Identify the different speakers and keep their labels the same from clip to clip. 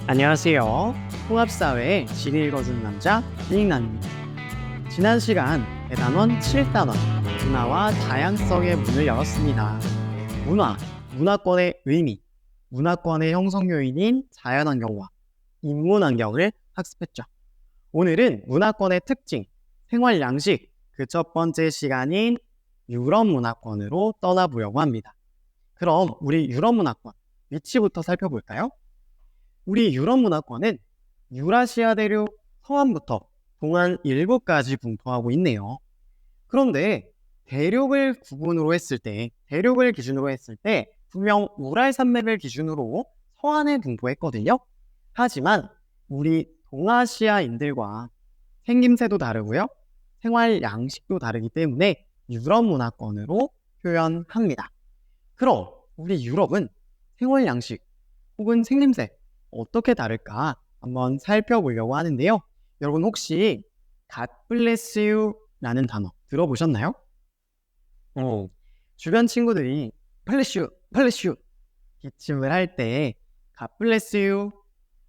Speaker 1: 안녕하세요. 통합사회의 지리 읽어주는 남자 링남입니다. 지난 시간 대단원 7단원 문화와 다양성의 문을 열었습니다. 문화권의 의미, 문화권의 형성 요인인 자연환경과 인문환경을 학습했죠. 오늘은 문화권의 특징, 생활 양식, 그 첫 번째 시간인 유럽 문화권으로 떠나보려고 합니다. 그럼 우리 유럽 문화권 위치부터 살펴볼까요? 우리 유럽 문화권은 유라시아 대륙 서안부터 동안 7가지 분포하고 있네요. 그런데 대륙을 기준으로 했을 때 분명 우랄 산맥을 기준으로 서안에 분포했거든요. 하지만 우리 동아시아인들과 생김새도 다르고요. 생활 양식도 다르기 때문에 유럽 문화권으로 표현합니다. 그럼 우리 유럽은 생활 양식 혹은 생김새 어떻게 다를까 한번 살펴보려고 하는데요. 여러분 혹시 God bless you 라는 단어 들어보셨나요? 주변 친구들이 bless you 기침을 할 때 God bless you,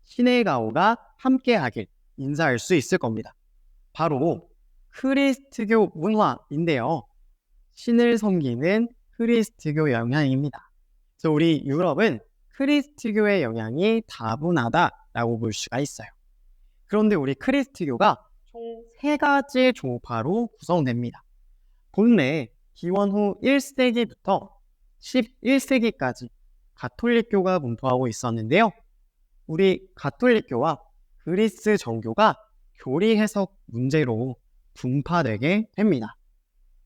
Speaker 1: 신의 가호가 함께하길 인사할 수 있을 겁니다. 바로 크리스트교 문화인데요. 신을 섬기는 크리스트교 영향입니다. 그래서 우리 유럽은 크리스트교의 영향이 다분하다라고 볼 수가 있어요. 그런데 우리 크리스트교가 총 3가지 종파로 구성됩니다. 본래 기원 후 1세기부터 11세기까지 가톨릭교가 분포하고 있었는데요. 우리 가톨릭교와 그리스 정교가 교리 해석 문제로 분파되게 됩니다.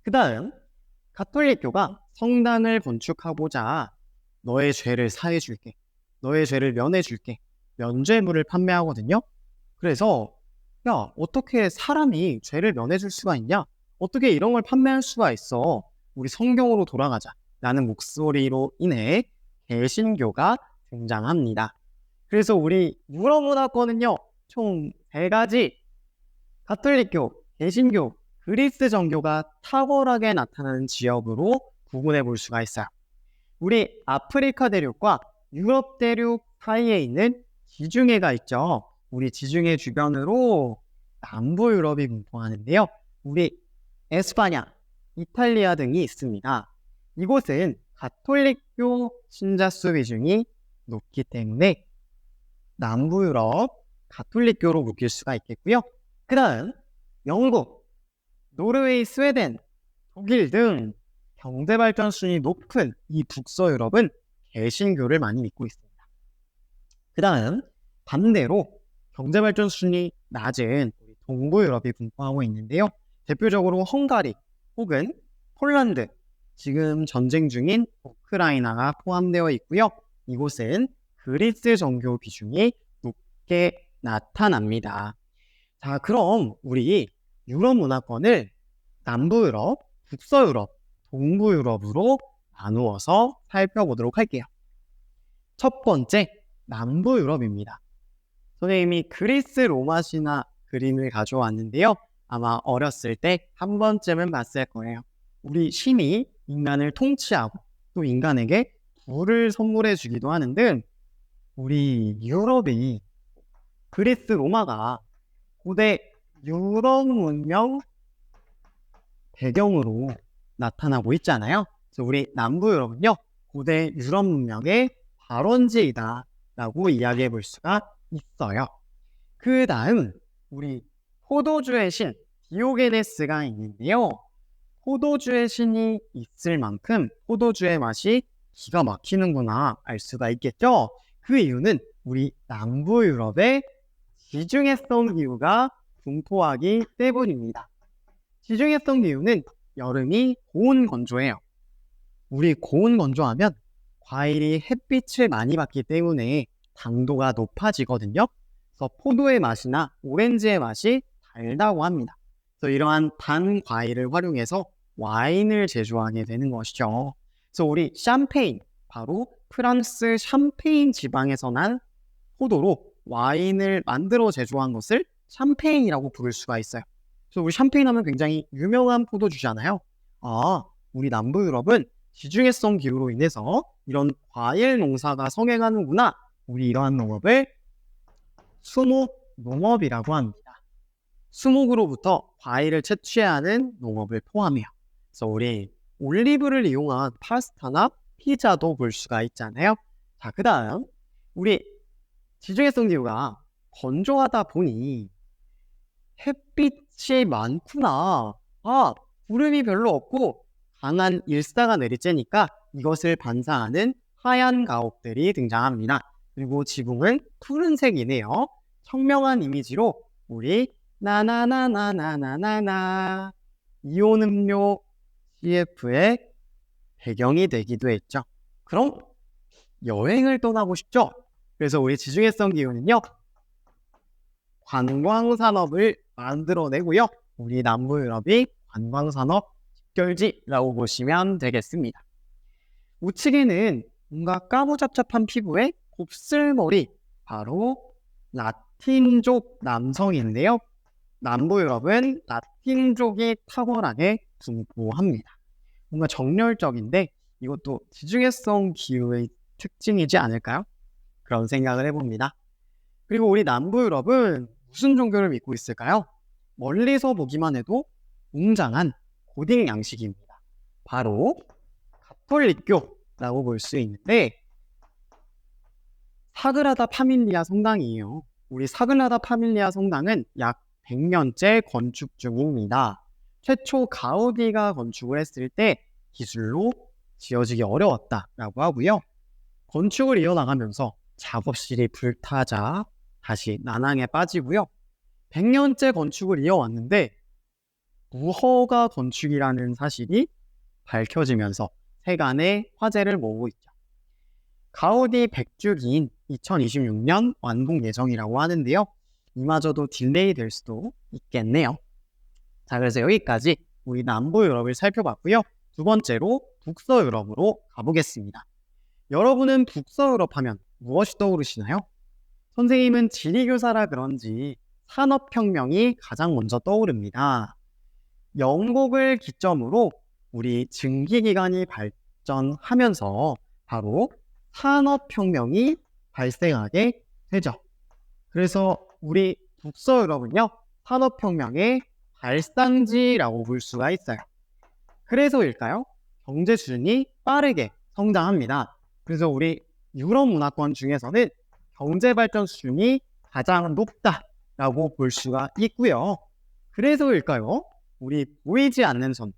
Speaker 1: 그 다음 가톨릭교가 성당을 건축하고자 너의 죄를 사해줄게, 너의 죄를 면해줄게, 면죄부를 판매하거든요. 그래서 야, 어떻게 사람이 죄를 면해줄 수가 있냐? 어떻게 이런 걸 판매할 수가 있어? 우리 성경으로 돌아가자 라는 목소리로 인해 개신교가 등장합니다. 그래서 우리 유럽 문화권은요, 총 3가지 가톨릭교, 개신교, 그리스 정교가 탁월하게 나타나는 지역으로 구분해 볼 수가 있어요. 우리 아프리카 대륙과 유럽 대륙 사이에 있는 지중해가 있죠. 우리 지중해 주변으로 남부 유럽이 분포하는데요. 우리 에스파냐, 이탈리아 등이 있습니다. 이곳은 가톨릭교 신자 수 비중이 높기 때문에 남부 유럽 가톨릭교로 묶일 수가 있겠고요. 그 다음 영국, 노르웨이, 스웨덴, 독일 등 경제발전 수준이 높은 이 북서유럽은 개신교를 많이 믿고 있습니다. 그 다음 반대로 경제발전 수준이 낮은 동부유럽이 분포하고 있는데요. 대표적으로 헝가리 혹은 폴란드, 지금 전쟁 중인 우크라이나가 포함되어 있고요. 이곳은 그리스 정교 비중이 높게 나타납니다. 자, 그럼 우리 유럽 문화권을 남부유럽, 북서유럽, 동부유럽으로 나누어서 살펴보도록 할게요. 첫 번째, 남부유럽입니다. 선생님이 그리스 로마 신화 그림을 가져왔는데요. 아마 어렸을 때 한 번쯤은 봤을 거예요. 우리 신이 인간을 통치하고 또 인간에게 불을 선물해 주기도 하는 등 우리 유럽이 그리스 로마가 고대 유럽 문명 배경으로 나타나고 있잖아요. 그래서 우리 남부 유럽은요, 고대 유럽 문명의 발원지이다 라고 이야기해 볼 수가 있어요. 그 다음 우리 포도주의 신 디오게네스가 있는데요. 포도주의 신이 있을 만큼 포도주의 맛이 기가 막히는구나 알 수가 있겠죠. 그 이유는 우리 남부 유럽의 지중해성 기후가 분포하기 때문입니다. 지중해성 기후는 여름이 고온 건조해요. 우리 고온 건조하면 과일이 햇빛을 많이 받기 때문에 당도가 높아지거든요. 그래서 포도의 맛이나 오렌지의 맛이 달다고 합니다. 그래서 이러한 단 과일을 활용해서 와인을 제조하게 되는 것이죠. 그래서 우리 샴페인, 바로 프랑스 샴페인 지방에서 난 포도로 와인을 만들어 제조한 것을 샴페인이라고 부를 수가 있어요. 그래서 우리 샴페인 하면 굉장히 유명한 포도주잖아요. 아, 우리 남부 유럽은 지중해성 기후로 인해서 이런 과일 농사가 성행하는구나. 우리 이러한 농업을 수목농업이라고 합니다. 수목으로부터 과일을 채취하는 농업을 포함해요. 그래서 우리 올리브를 이용한 파스타나 피자도 볼 수가 있잖아요. 자, 그 다음 우리 지중해성 기후가 건조하다 보니 햇빛이 많구나. 구름이 별로 없고 강한 일사가 내리쬐니까 이것을 반사하는 하얀 가옥들이 등장합니다. 그리고 지붕은 푸른색이네요. 청명한 이미지로 우리 나나나나나나나나 이온 음료 CF의 배경이 되기도 했죠. 그럼 여행을 떠나고 싶죠? 그래서 우리 지중해성 기후는요, 관광산업을 만들어내고요. 우리 남부 유럽이 관광산업 집결지라고 보시면 되겠습니다. 우측에는 뭔가 까무잡잡한 피부에 곱슬머리, 바로 라틴족 남성인데요. 남부 유럽은 라틴족이 탁월하게 분포합니다. 뭔가 정열적인데 이것도 지중해성 기후의 특징이지 않을까요? 그런 생각을 해봅니다. 그리고 우리 남부 유럽은 무슨 종교를 믿고 있을까요? 멀리서 보기만 해도 웅장한 고딕 양식입니다. 바로 가톨릭교라고 볼 수 있는데 사그라다 파밀리아 성당이에요. 우리 사그라다 파밀리아 성당은 약 100년째 건축 중입니다. 최초 가우디가 건축을 했을 때 기술로 지어지기 어려웠다라고 하고요. 건축을 이어나가면서 작업실이 불타자 다시 난항에 빠지고요. 100년째 건축을 이어왔는데 무허가 건축이라는 사실이 밝혀지면서 세간의 화제를 모으고 있죠. 가우디 100주기인 2026년 완공 예정이라고 하는데요. 이마저도 딜레이 될 수도 있겠네요. 자, 그래서 여기까지 우리 남부 유럽을 살펴봤고요. 두 번째로 북서 유럽으로 가보겠습니다. 여러분은 북서 유럽 하면 무엇이 떠오르시나요? 선생님은 지리교사라 그런지 산업혁명이 가장 먼저 떠오릅니다. 영국을 기점으로 우리 증기기관이 발전하면서 바로 산업혁명이 발생하게 되죠. 그래서 우리 북서 유럽은요, 산업혁명의 발상지라고 볼 수가 있어요. 그래서일까요? 경제 수준이 빠르게 성장합니다. 그래서 우리 유럽 문화권 중에서는 경제 발전 수준이 가장 높다라고 볼 수가 있고요. 그래서일까요? 우리 보이지 않는 손,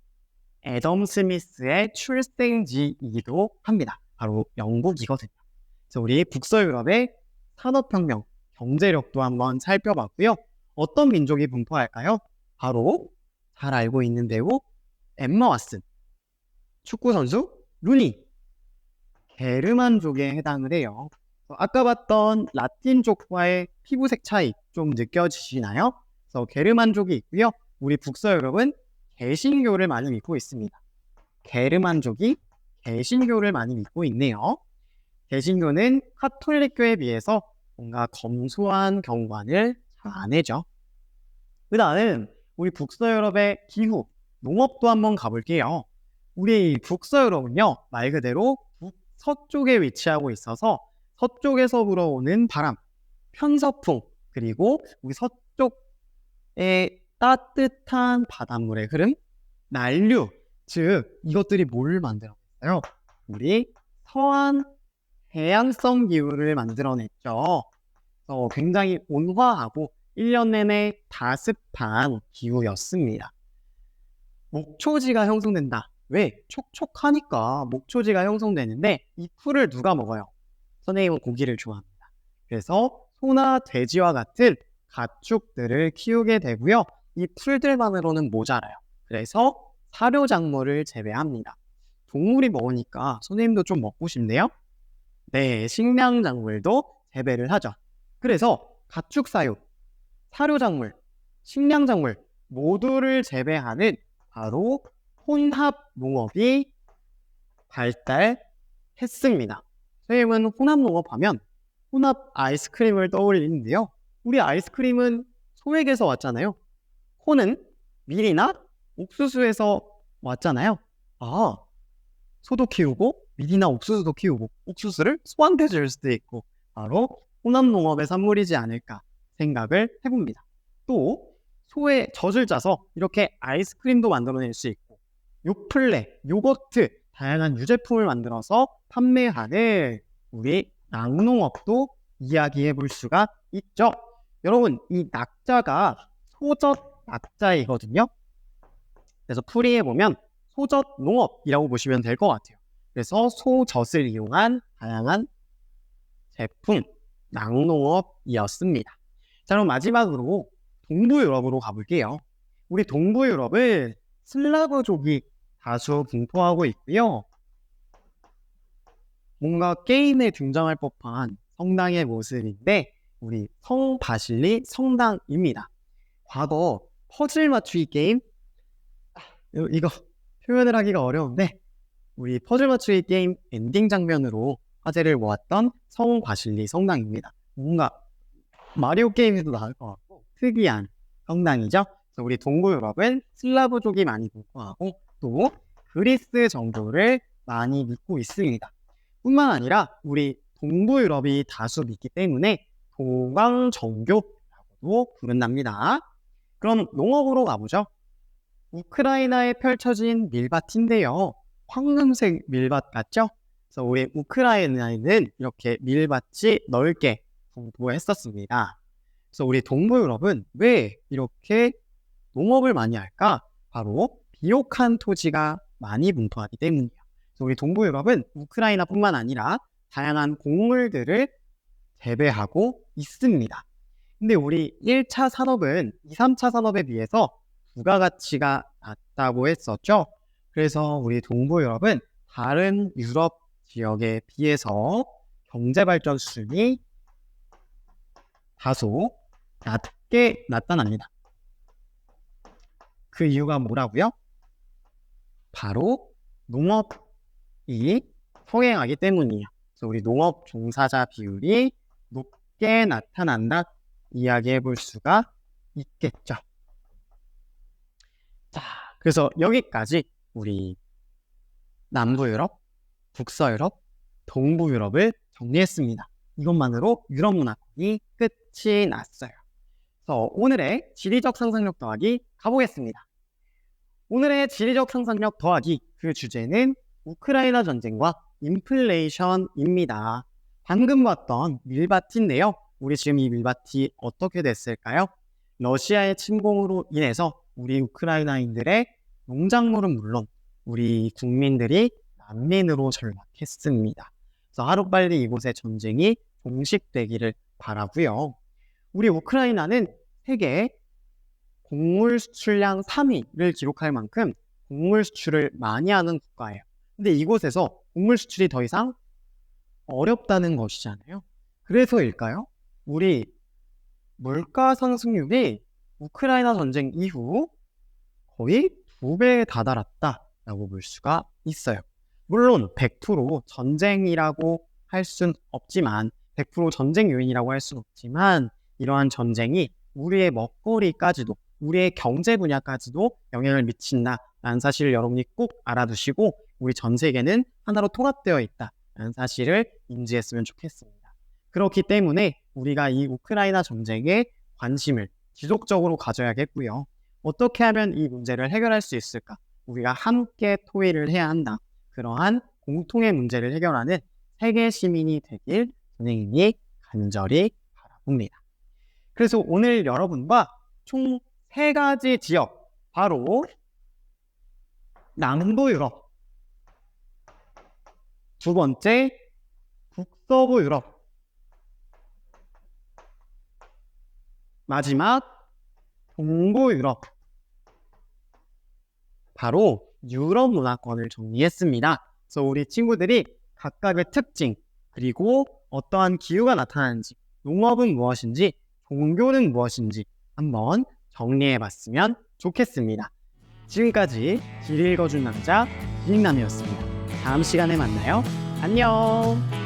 Speaker 1: 애덤 스미스의 출생지이기도 합니다. 바로 영국이거든요. 그래서 우리 북서 유럽의 산업혁명, 경제력도 한번 살펴봤고요. 어떤 민족이 분포할까요? 바로 잘 알고 있는 배우 엠마 왓슨, 축구선수 루니, 게르만족에 해당을 해요. 아까 봤던 라틴족과의 피부색 차이 좀 느껴지시나요? 그래서 게르만족이 있고요. 우리 북서 유럽은 개신교를 많이 믿고 있습니다. 게르만족이 개신교를 많이 믿고 있네요. 개신교는 카톨릭교에 비해서 뭔가 검소한 경관을 잘 안 해죠. 그 다음 우리 북서 유럽의 기후, 농업도 한번 가볼게요. 우리 북서 유럽은요, 말 그대로 북서쪽에 위치하고 있어서 서쪽에서 불어오는 바람, 편서풍, 그리고 우리 서쪽의 따뜻한 바닷물의 흐름, 난류, 즉 이것들이 뭘 만들어냈어요? 우리 서한 해양성 기후를 만들어냈죠. 굉장히 온화하고 1년 내내 다습한 기후였습니다. 목초지가 형성된다. 왜? 촉촉하니까 목초지가 형성되는데 이 풀을 누가 먹어요? 선생님은 고기를 좋아합니다. 그래서 소나 돼지와 같은 가축들을 키우게 되고요. 이 풀들만으로는 모자라요. 그래서 사료작물을 재배합니다. 동물이 먹으니까 선생님도 좀 먹고 싶네요. 네, 식량작물도 재배를 하죠. 그래서 가축사육, 사료작물, 식량작물 모두를 재배하는 바로 혼합농업이 발달했습니다. 선생님은 혼합농업하면 혼합 아이스크림을 떠올리는데요. 우리 아이스크림은 소액에서 왔잖아요. 혼은 밀이나 옥수수에서 왔잖아요. 소도 키우고 밀이나 옥수수도 키우고 옥수수를 소한테 줄 수도 있고 바로 혼합농업의 산물이지 않을까 생각을 해봅니다. 또 소의 젖을 짜서 이렇게 아이스크림도 만들어낼 수 있고 요플레, 요거트, 다양한 유제품을 만들어서 판매하는 우리 낙농업도 이야기해 볼 수가 있죠. 여러분, 이 낙자가 소젖 낙자이거든요. 그래서 풀이해 보면 소젖 농업이라고 보시면 될 것 같아요. 그래서 소젖을 이용한 다양한 제품, 낙농업이었습니다. 자, 그럼 마지막으로 동부 유럽으로 가볼게요. 우리 동부 유럽은 슬라브족이 다수 분포하고 있고요. 뭔가 게임에 등장할 법한 성당의 모습인데 우리 성 바실리 성당입니다. 과거 퍼즐 맞추기 게임 이거 표현을 하기가 어려운데 우리 퍼즐 맞추기 게임 엔딩 장면으로 화제를 모았던 성 바실리 성당입니다. 뭔가 마리오 게임에도 나올 것 같고 특이한 성당이죠. 그래서 우리 동부 유럽은 슬라브족이 많이 분포하고 또 그리스 정도를 많이 믿고 있습니다. 뿐만 아니라 우리 동부 유럽이 다수 믿기 때문에 동방 정교라고도 부른답니다. 그럼 농업으로 가보죠. 우크라이나에 펼쳐진 밀밭인데요. 황금색 밀밭 같죠? 그래서 우리 우크라이나에는 이렇게 밀밭이 넓게 분포했었습니다. 그래서 우리 동부 유럽은 왜 이렇게 농업을 많이 할까? 바로 비옥한 토지가 많이 분포하기 때문이에요. 그래서 우리 동부 유럽은 우크라이나뿐만 아니라 다양한 곡물들을 재배하고 있습니다. 근데 우리 1차 산업은 2, 3차 산업에 비해서 부가가치가 낮다고 했었죠. 그래서 우리 동부 유럽은 다른 유럽 지역에 비해서 경제발전 수준이 다소 낮게 나타납니다. 그 이유가 뭐라고요? 바로 농업이 성행하기 때문이에요. 그래서 우리 농업 종사자 비율이 높게 나타난다 이야기해 볼 수가 있겠죠. 자, 그래서 여기까지 우리 남부 유럽, 북서 유럽, 동부 유럽을 정리했습니다. 이것만으로 유럽 문화권이 끝이 났어요. 그래서 오늘의 지리적 상상력 더하기 가보겠습니다. 오늘의 지리적 상상력 더하기 그 주제는 우크라이나 전쟁과 인플레이션입니다. 방금 봤던 밀밭인데요. 우리 지금 이 밀밭이 어떻게 됐을까요? 러시아의 침공으로 인해서 우리 우크라이나인들의 농작물은 물론 우리 국민들이 난민으로 전락했습니다. 그래서 하루빨리 이곳의 전쟁이 종식되기를 바라고요. 우리 우크라이나는 세계 곡물 수출량 3위를 기록할 만큼 곡물 수출을 많이 하는 국가예요. 근데 이곳에서 곡물 수출이 더 이상 어렵다는 것이잖아요. 그래서일까요? 우리 물가 상승률이 우크라이나 전쟁 이후 거의 2배에 다다랐다라고 볼 수가 있어요. 물론 100% 전쟁이라고 할 순 없지만 100% 전쟁 요인이라고 할 순 없지만 이러한 전쟁이 우리의 먹거리까지도 우리의 경제 분야까지도 영향을 미친다라는 사실을 여러분이 꼭 알아두시고 우리 전 세계는 하나로 통합되어 있다라는 사실을 인지했으면 좋겠습니다. 그렇기 때문에 우리가 이 우크라이나 전쟁에 관심을 지속적으로 가져야겠고요. 어떻게 하면 이 문제를 해결할 수 있을까? 우리가 함께 토의를 해야 한다. 그러한 공통의 문제를 해결하는 세계 시민이 되길 선생님이 간절히 바라봅니다. 그래서 오늘 여러분과 총 3가지 지역, 바로 남부 유럽, 두 번째 북서부 유럽, 마지막 동부 유럽, 바로 유럽 문화권을 정리했습니다. 그래서 우리 친구들이 각각의 특징, 그리고 어떠한 기후가 나타나는지, 농업은 무엇인지, 종교는 무엇인지 한번 정리해봤으면 좋겠습니다. 지금까지 길 읽어준 남자 기린남이었습니다. 다음 시간에 만나요. 안녕.